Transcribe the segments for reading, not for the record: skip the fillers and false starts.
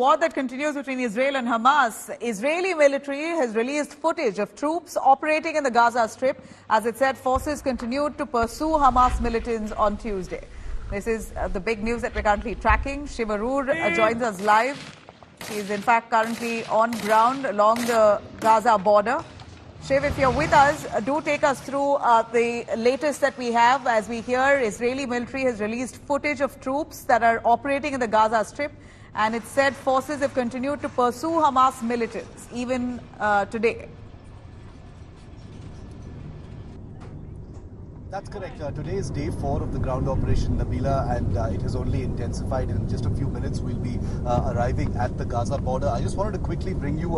war that continues between Israel and Hamas. Israeli military has released footage of troops operating in the Gaza Strip. As it said, forces continued to pursue Hamas militants on Tuesday. This is the big news that we're currently tracking. Shiva Roor joins us live. She is in fact currently on ground along the Gaza border. Shiv, if you're with us, do take us through the latest that we have. As we hear, Israeli military has released footage of troops that are operating in the Gaza Strip, and it said forces have continued to pursue Hamas militants even today. That's correct. Today is day 4 of the ground operation, Nabila, and it has only intensified. In just a few minutes, we'll be arriving at the Gaza border. I just wanted to quickly bring you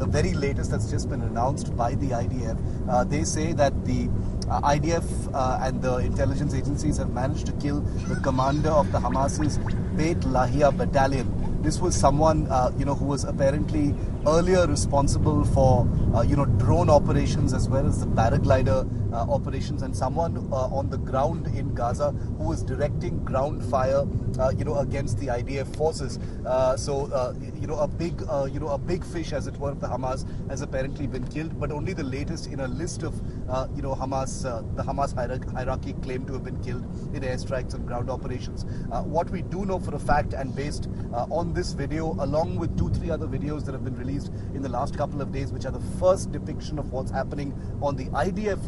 the very latest that's just been announced by the IDF. They say that the IDF and the intelligence agencies have managed to kill the commander of the Hamas's Beit Lahia battalion. This was someone, who was apparently earlier responsible for, drone operations as well as the paraglider operations, and someone on the ground in Gaza who was directing ground fire, against the IDF forces. A big fish, as it were, of the Hamas has apparently been killed, but only the latest in a list of, Hamas, the Hamas hierarchy claimed to have been killed in airstrikes and ground operations. What we do know for a fact, and based on this video, along with 2-3 other videos that have been released in the last couple of days, which are the first depiction of what's happening on the IDF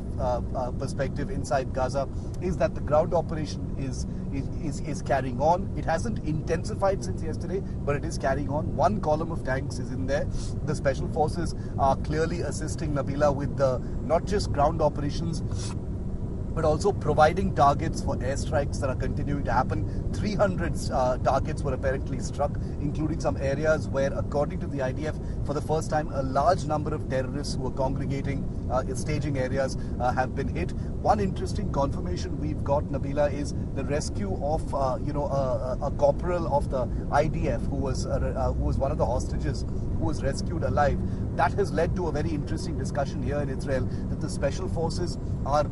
perspective inside Gaza, is that the ground operation is carrying on. It hasn't intensified since yesterday, but it is carrying on. One column of tanks is in there. The special forces are clearly assisting Nabila with not just ground operations, but also providing targets for airstrikes that are continuing to happen. 300 targets were apparently struck, including some areas where, according to the IDF, for the first time, a large number of terrorists who are congregating in staging areas have been hit. One interesting confirmation we've got, Nabila, is the rescue of a corporal of the IDF who was one of the hostages who was rescued alive. That has led to a very interesting discussion here in Israel that the special forces are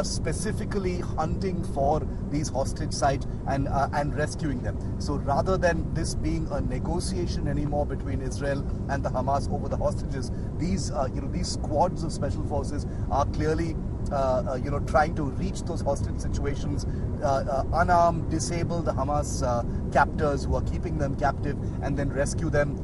specifically hunting for these hostage sites and rescuing them. So rather than this being a negotiation anymore between Israel and the Hamas over the hostages, these squads of special forces are clearly trying to reach those hostage situations, unarmed, disable the Hamas captors who are keeping them captive, and then rescue them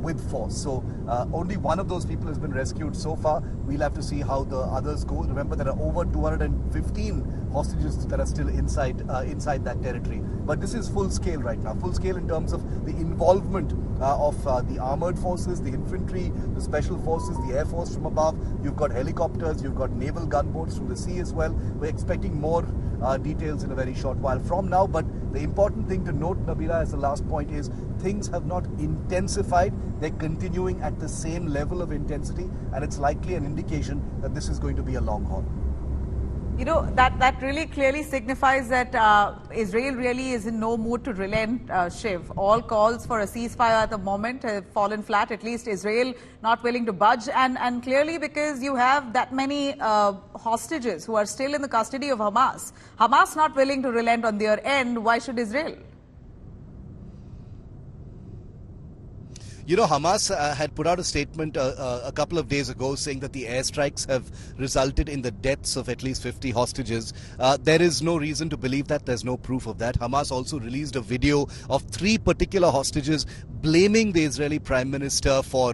with force. So only one of those people has been rescued so far. We'll have to see how the others go. Remember, there are over 215 hostages that are still inside that territory. But this is full scale right now, full scale in terms of the involvement of the armored forces, the infantry, the special forces, the air force from above. You've got helicopters, you've got naval gunboats from the sea as well. We're expecting more details in a very short while from now. But the important thing to note, Nabila, as the last point, is things have not intensified. They're continuing at the same level of intensity, and it's likely an indication that this is going to be a long haul. That really clearly signifies that Israel really is in no mood to relent, Shiv. All calls for a ceasefire at the moment have fallen flat, at least Israel not willing to budge. And clearly because you have that many hostages who are still in the custody of Hamas. Hamas not willing to relent on their end, why should Israel? Hamas had put out a statement a couple of days ago saying that the airstrikes have resulted in the deaths of at least 50 hostages. There is no reason to believe that. There's no proof of that. Hamas also released a video of 3 particular hostages blaming the Israeli Prime Minister for,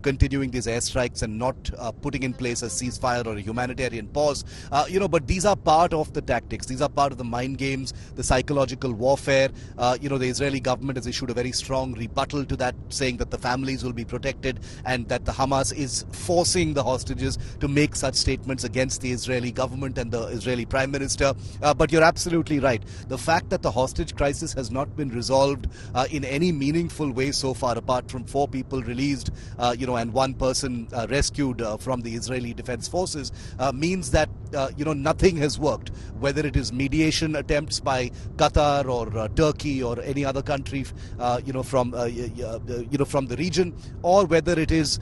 continuing these airstrikes and not putting in place a ceasefire or a humanitarian pause. But these are part of the tactics. These are part of the mind games, the psychological warfare. The Israeli government has issued a very strong rebuttal to that, saying that the families will be protected and that the Hamas is forcing the hostages to make such statements against the Israeli government and the Israeli Prime Minister. But you're absolutely right. The fact that the hostage crisis has not been resolved in any meaningful way so far, apart from 4 people released, and 1 person rescued from the Israeli Defense Forces, means that nothing has worked, whether it is mediation attempts by Qatar or Turkey or any other country, from the region, or whether it is,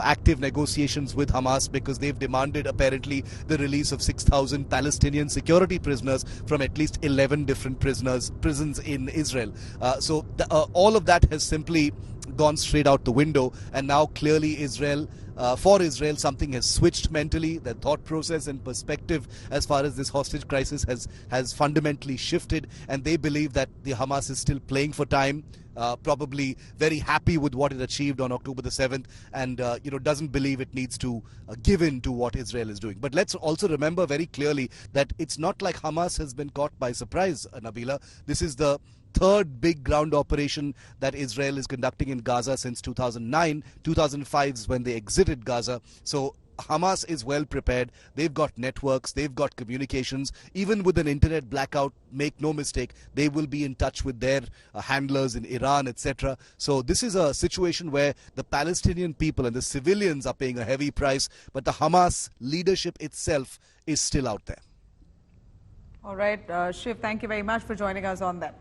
active negotiations with Hamas, because they've demanded apparently the release of 6,000 Palestinian security prisoners from at least 11 different prisons in Israel. So all of that has simply gone straight out the window, and now clearly for Israel, something has switched mentally. Their thought process and perspective as far as this hostage crisis has fundamentally shifted, and they believe that the Hamas is still playing for time, probably very happy with what it achieved on October the 7th, and doesn't believe it needs to give in to what Israel is doing. But let's also remember very clearly that it's not like Hamas has been caught by surprise, Nabila. This is the third big ground operation that Israel is conducting in Gaza since 2009. 2005 is when they exited Gaza. So Hamas is well prepared. They've got networks, they've got communications. Even with an internet blackout, make no mistake, they will be in touch with their handlers in Iran, etc. So this is a situation where the Palestinian people and the civilians are paying a heavy price, but the Hamas leadership itself is still out there. All right, Shiv, thank you very much for joining us on that.